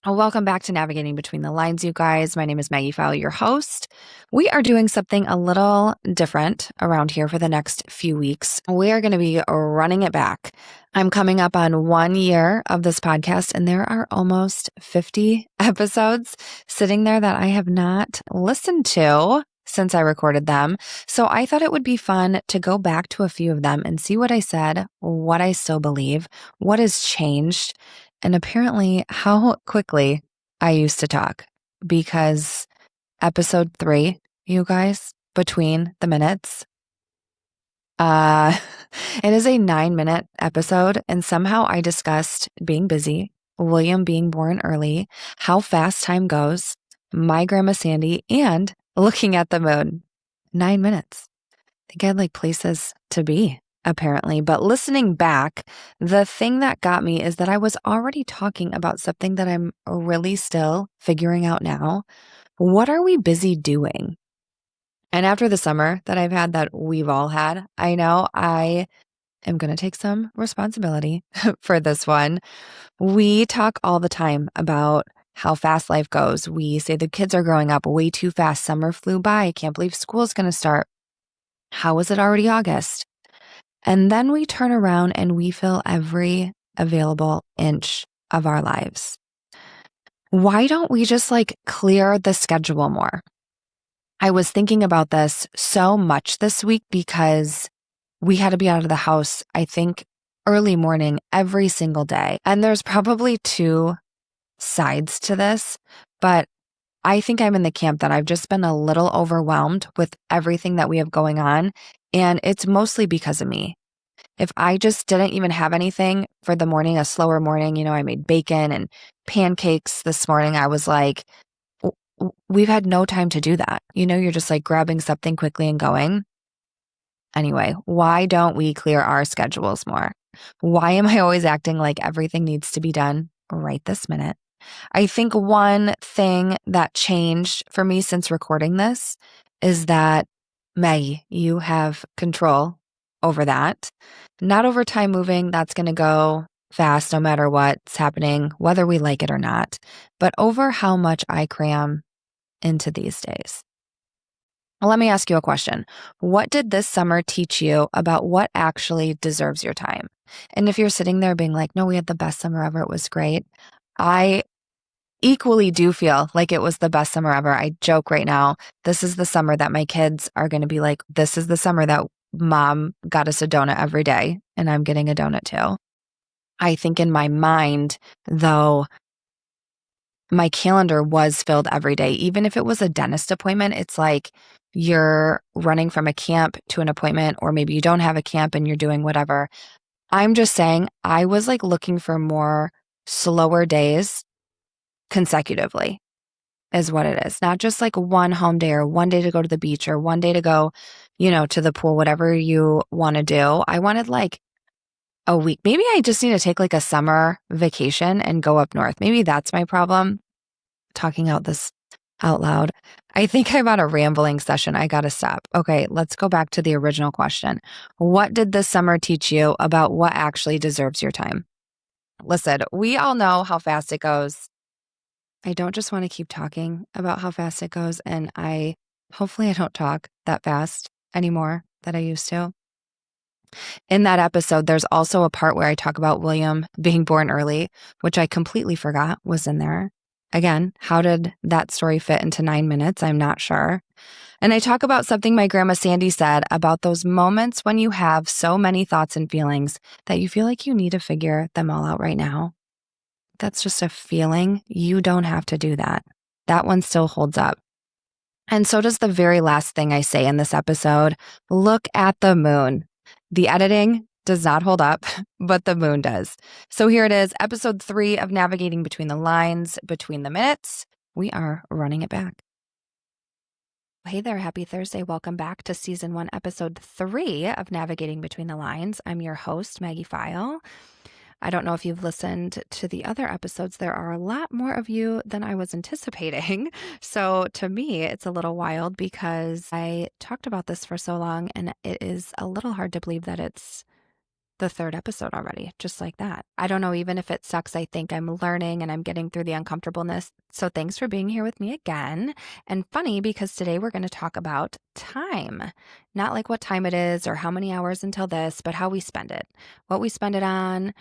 Welcome back to Navigating Between the Lines, you guys. My name is Maggie Fowler, your host. We are doing something a little different around here for the next few weeks. We are going to be running it back. I'm coming up on 1 year of this podcast, and there are almost 50 episodes sitting there that I have not listened to since I recorded them. So I thought it would be fun to go back to a few of them and see what I said, what I still believe, what has changed, and apparently how quickly I used to talk. Because episode 3, you guys, between the minutes, uh, it is a 9-minute episode, and somehow I discussed being busy, William being born early, how fast time goes, my grandma Sandy, and looking at the moon. 9 minutes. I think I had like places to be, apparently. But listening back, the thing that got me is that I was already talking about something that I'm really still figuring out now. What are we busy doing? And after the summer that I've had, that we've all had, I know I am going to take some responsibility for this one. We talk all the time about how fast life goes. We say the kids are growing up way too fast. Summer flew by. I can't believe school's going to start. How is it already August? And then we turn around and we fill every available inch of our lives. Why don't we just clear the schedule more? I was thinking about this so much this week because we had to be out of the house, I think, early morning every single day. And there's probably two sides to this, but I think I'm in the camp that I've just been a little overwhelmed with everything that we have going on. And it's mostly because of me. If I just didn't even have anything for the morning, a slower morning, I made bacon and pancakes this morning. I was like, we've had no time to do that. You're just grabbing something quickly and going. Anyway, why don't we clear our schedules more? Why am I always acting like everything needs to be done right this minute? I think one thing that changed for me since recording this is that, Maggie, you have control over that. Not over time moving, that's going to go fast no matter what's happening, whether we like it or not, but over how much I cram into these days. Let me ask you a question. What did this summer teach you about what actually deserves your time? And if you're sitting there being like, no, we had the best summer ever, it was great. I equally do feel like it was the best summer ever. I joke right now. This is the summer that my kids are going to be like, this is the summer that mom got us a donut every day, and I'm getting a donut too. I think in my mind, though, my calendar was filled every day. Even if it was a dentist appointment, it's like you're running from a camp to an appointment, or maybe you don't have a camp and you're doing whatever. I'm just saying I was looking for more slower days consecutively is what it is. Not just one home day or one day to go to the beach or one day to go, to the pool, whatever you want to do. I wanted a week. Maybe I just need to take a summer vacation and go up north. Maybe that's my problem. Talking out loud. I think I'm on a rambling session. I got to stop. Okay, let's go back to the original question. What did this summer teach you about what actually deserves your time? Listen, we all know how fast it goes. I don't just want to keep talking about how fast it goes. And hopefully I don't talk that fast anymore that I used to. In that episode, there's also a part where I talk about William being born early, which I completely forgot was in there. Again, how did that story fit into 9 minutes? I'm not sure. And I talk about something my grandma Sandy said about those moments when you have so many thoughts and feelings that you feel like you need to figure them all out right now. That's just a feeling. You don't have to do that. That one still holds up. And so does the very last thing I say in this episode. Look at the moon. The editing does not hold up, but the moon does. So here it is, episode 3 of Navigating Between the Lines, Between the Minutes. We are running it back. Hey there, happy Thursday. Welcome back to season 1, episode 3 of Navigating Between the Lines. I'm your host, Maggie File. I don't know if you've listened to the other episodes. There are a lot more of you than I was anticipating. So to me, it's a little wild because I talked about this for so long, and it is a little hard to believe that it's the third episode already, just like that. I don't know, even if it sucks, I think I'm learning and I'm getting through the uncomfortableness. So thanks for being here with me again. And funny because today we're going to talk about time, not like what time it is or how many hours until this, but how we spend it, what we spend it on,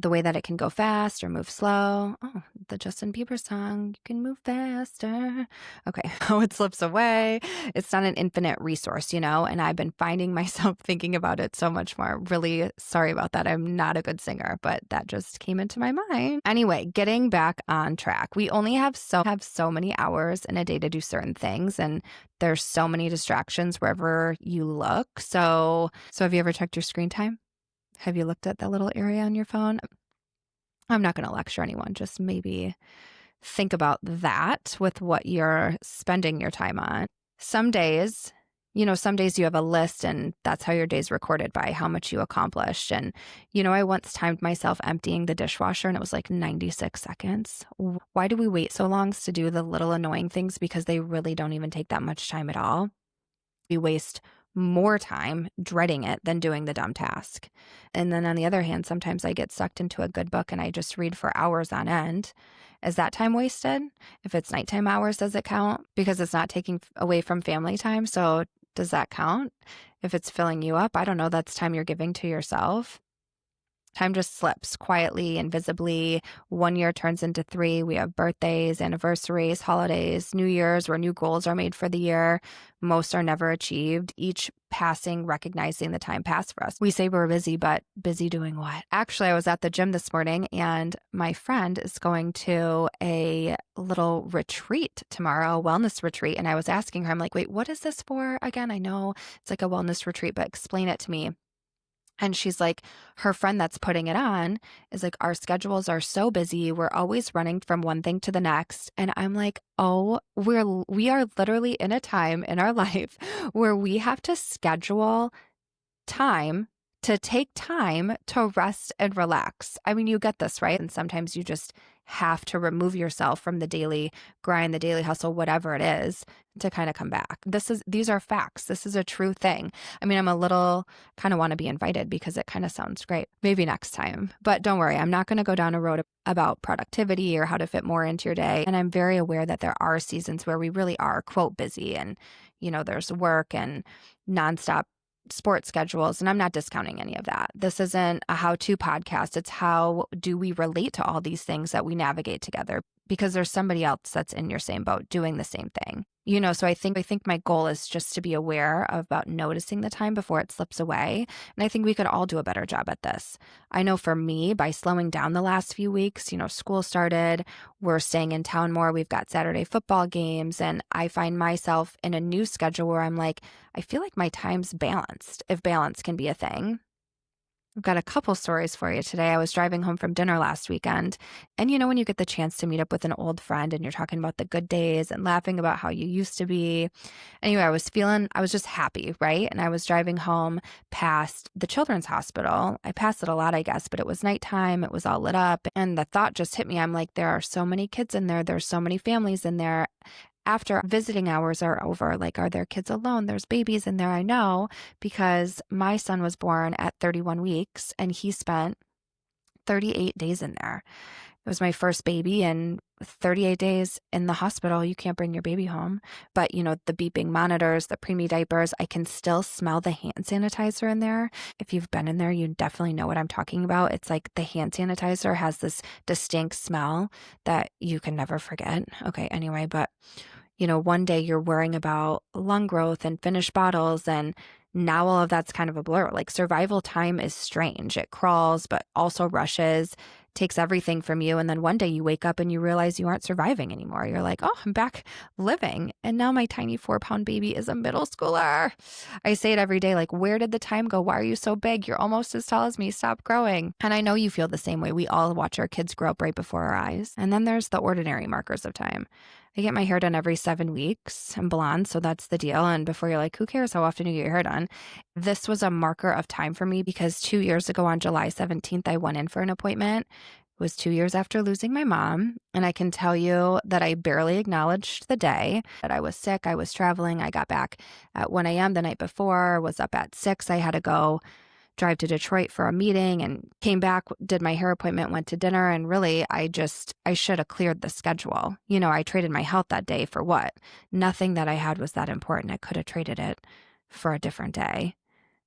the way that it can go fast or move slow. Oh, the Justin Bieber song, you can move faster. Okay, how it slips away. It's not an infinite resource, and I've been finding myself thinking about it so much more. Really sorry about that. I'm not a good singer, but that just came into my mind. Anyway, getting back on track. We only have so many hours in a day to do certain things, and there's so many distractions wherever you look. So have you ever checked your screen time? Have you looked at that little area on your phone? I'm not going to lecture anyone, just maybe think about that with what you're spending your time on. Some days you have a list and that's how your day's recorded, by how much you accomplished. And, I once timed myself emptying the dishwasher and it was like 96 seconds. Why do we wait so long to do the little annoying things? Because they really don't even take that much time at all. We waste more time dreading it than doing the dumb task. And then on the other hand, sometimes I get sucked into a good book and I just read for hours on end. Is that time wasted? If it's nighttime hours, does it count? Because it's not taking away from family time. So does that count? If it's filling you up, I don't know, that's time you're giving to yourself. Time just slips quietly, invisibly. 1 year turns into 3. We have birthdays, anniversaries, holidays, New Year's, where new goals are made for the year. Most are never achieved. Each passing, recognizing the time passed for us. We say we're busy, but busy doing what? Actually, I was at the gym this morning and my friend is going to a little retreat tomorrow, a wellness retreat. And I was asking her, I'm like, wait, what is this for again? I know it's like a wellness retreat, but explain it to me. And she's like, her friend that's putting it on is like, our schedules are so busy. We're always running from one thing to the next. And I'm like, oh, we are literally in a time in our life where we have to schedule time to take time to rest and relax. I mean, you get this, right? And sometimes you just have to remove yourself from the daily grind, the daily hustle, whatever it is, to kind of come back. These are facts. This is a true thing. I mean, I'm a little kind of want to be invited because it kind of sounds great. Maybe next time. But don't worry, I'm not going to go down a road about productivity or how to fit more into your day. And I'm very aware that there are seasons where we really are, quote, busy and, there's work and nonstop sports schedules, and I'm not discounting any of that. This isn't a how-to podcast. It's how do we relate to all these things that we navigate together, because there's somebody else that's in your same boat doing the same thing. So I think my goal is just to be aware about noticing the time before it slips away. And I think we could all do a better job at this. I know for me, by slowing down the last few weeks, school started, we're staying in town more, we've got Saturday football games, and I find myself in a new schedule where I'm like, I feel like my time's balanced, if balance can be a thing. I've got a couple stories for you today. I was driving home from dinner last weekend, and when you get the chance to meet up with an old friend and you're talking about the good days and laughing about how you used to be. Anyway, I was just happy, right? And I was driving home past the children's hospital. I passed it a lot, I guess, but it was nighttime. It was all lit up. And the thought just hit me. I'm like, there are so many kids in there. There's so many families in there. After visiting hours are over, like, are there kids alone? There's babies in there, I know, because my son was born at 31 weeks and he spent 38 days in there. It was my first baby, and 38 days in the hospital, you can't bring your baby home. But, the beeping monitors, the preemie diapers, I can still smell the hand sanitizer in there. If you've been in there, you definitely know what I'm talking about. It's like the hand sanitizer has this distinct smell that you can never forget. Okay, anyway, but one day you're worrying about lung growth and finished bottles, and now all of that's kind of a blur. Like, survival time is strange. It crawls, but also rushes, takes everything from you. And then one day you wake up and you realize you aren't surviving anymore. You're like, oh, I'm back living. And now my tiny 4-pound baby is a middle schooler. I say it every day, like, where did the time go? Why are you so big? You're almost as tall as me. Stop growing. And I know you feel the same way. We all watch our kids grow up right before our eyes. And then there's the ordinary markers of time. I get my hair done every 7 weeks. I'm blonde, so that's the deal. And before you're like, who cares how often you get your hair done? This was a marker of time for me because 2 years ago on July 17th, I went in for an appointment. It was 2 years after losing my mom. And I can tell you that I barely acknowledged the day that I was sick. I was traveling. I got back at 1 a.m. the night before, was up at 6. I had to go drive to Detroit for a meeting and came back, did my hair appointment, went to dinner. And really, I should have cleared the schedule. I traded my health that day for what? Nothing that I had was that important. I could have traded it for a different day.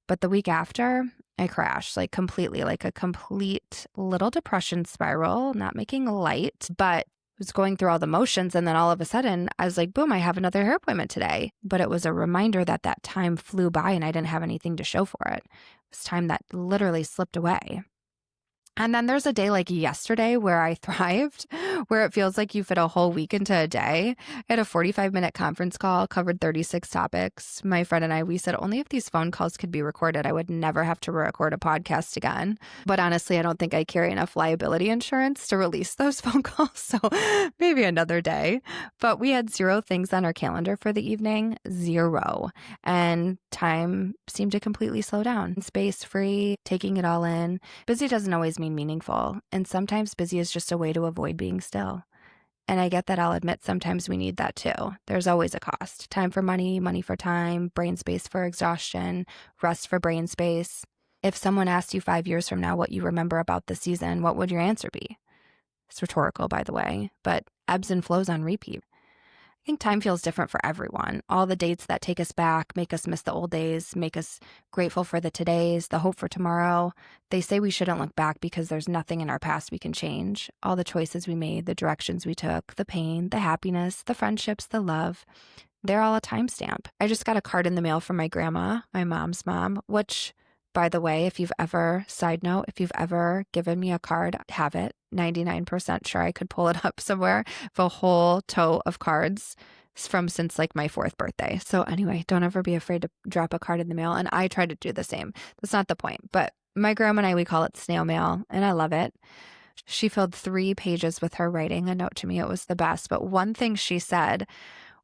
But the week after, I crashed like completely, like a complete little depression spiral, not making light, but was going through all the motions. And then all of a sudden I was like, boom, I have another hair appointment today. But it was a reminder that that time flew by and I didn't have anything to show for it. It was time that literally slipped away. And then there's a day like yesterday where I thrived, where it feels like you fit a whole week into a day. I had a 45-minute conference call, covered 36 topics. My friend and I, we said only if these phone calls could be recorded, I would never have to record a podcast again. But honestly, I don't think I carry enough liability insurance to release those phone calls. So maybe another day. But we had 0 things on our calendar for the evening, 0. And time seemed to completely slow down. Space free, taking it all in. Busy doesn't always mean meaningful, and sometimes busy is just a way to avoid being still. And I get that. I'll admit sometimes we need that too. There's always a cost. Time for money, money for time, brain space for exhaustion, rest for brain space. If someone asked you 5 years from now what you remember about the season, what would your answer be? It's rhetorical, by the way, but ebbs and flows on repeat. I think time feels different for everyone. All the dates that take us back, make us miss the old days, make us grateful for the todays, the hope for tomorrow. They say we shouldn't look back because there's nothing in our past we can change. All the choices we made, the directions we took, the pain, the happiness, the friendships, the love, they're all a timestamp. I just got a card in the mail from my grandma, my mom's mom, which, by the way, side note, if you've ever given me a card, have it. 99% sure I could pull it up somewhere. A whole tote of cards from since like my 4th birthday. So anyway, don't ever be afraid to drop a card in the mail. And I try to do the same. That's not the point. But my grandma and I, we call it snail mail, and I love it. She filled 3 pages with her writing a note to me. It was the best. But one thing she said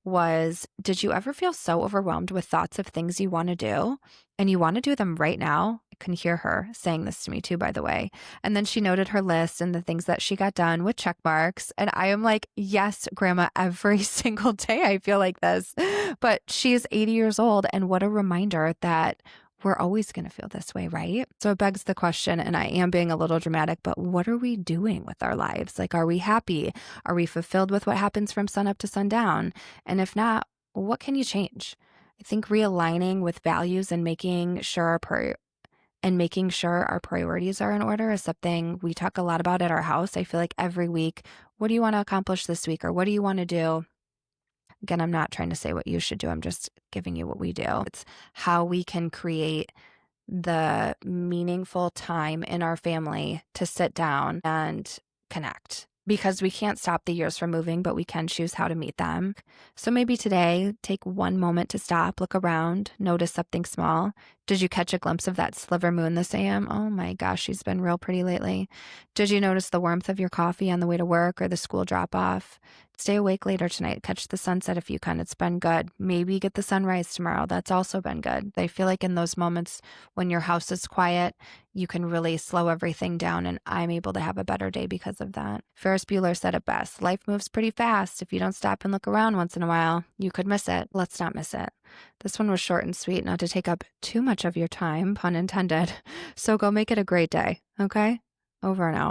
was, did you ever feel so overwhelmed with thoughts of things you want to do and you want to do them right now? I can hear her saying this to me too, by the way. And then she noted her list and the things that she got done with check marks. And I am like, yes, Grandma, every single day I feel like this. But she's 80 years old. And what a reminder that we're always going to feel this way, right? So it begs the question, and I am being a little dramatic, but what are we doing with our lives? Like, are we happy? Are we fulfilled with what happens from sun up to sundown? And if not, what can you change? I think realigning with values and making sure our priorities are in order is something we talk a lot about at our house. I feel like every week, what do you want to accomplish this week? Or what do you want to do? Again, I'm not trying to say what you should do. I'm just giving you what we do. It's how we can create the meaningful time in our family to sit down and connect. Because we can't stop the years from moving, but we can choose how to meet them. So maybe today, take one moment to stop, look around, notice something small. Did you catch a glimpse of that sliver moon this AM? Oh my gosh, she's been real pretty lately. Did you notice the warmth of your coffee on the way to work or the school drop off? Stay awake later tonight. Catch the sunset if you can. It's been good. Maybe get the sunrise tomorrow. That's also been good. I feel like in those moments when your house is quiet, you can really slow everything down, and I'm able to have a better day because of that. Ferris Bueller said it best. Life moves pretty fast. If you don't stop and look around once in a while, you could miss it. Let's not miss it. This one was short and sweet, not to take up too much of your time, pun intended. So go make it a great day, okay? Over and out.